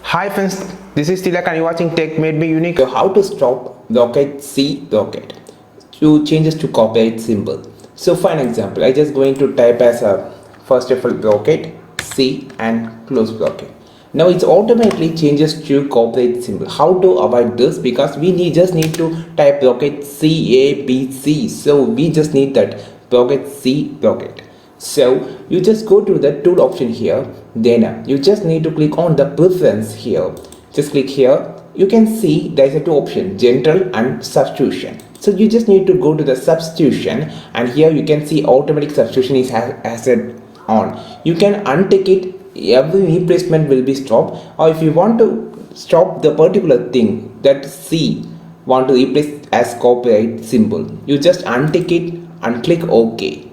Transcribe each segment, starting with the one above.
Hi friends, this is Tilak and you're watching Tech Made Me Unique. So how to stop blockade C blockade to changes to copyright symbol. So for an example, I just going to type as a first of all blockade C and close blockade. Now it's automatically changes to copyright symbol. How to avoid this? Because we just need to type blockade C A B C. So we just need that blockade C blockade. So you just go to the tool option here, then you just need to click on the preference here. Just click here. You can see there is a two option, general and substitution. So you just need to go to the substitution, and here you can see automatic substitution is set on. You can untick it, every replacement will be stopped, or if you want to stop the particular thing that C want to replace as copyright symbol, you just untick it and click OK.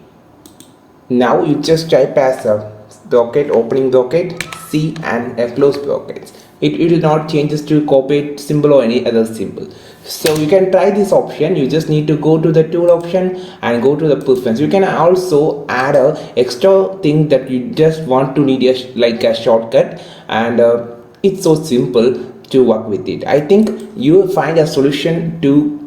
Now you just type as a bracket, opening bracket, C and a close brackets. It will not changes to copyright symbol or any other symbol. So you can try this option. You just need to go to the tool option and go to the preference. You can also add a extra thing that you just want to need like a shortcut, and it's so simple to work with it. I think you will find a solution to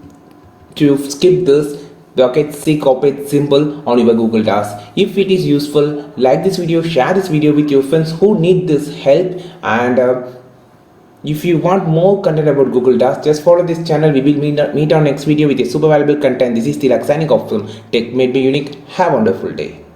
skip this bracket C copyright symbol on your Google Docs. If it is useful, like this video, share this video with your friends who need this help, and if you want more content about Google Docs, just follow this channel. We will meet on next video with a super valuable content. This is Tilak signing off from Tech Made Me Unique. Have a wonderful day.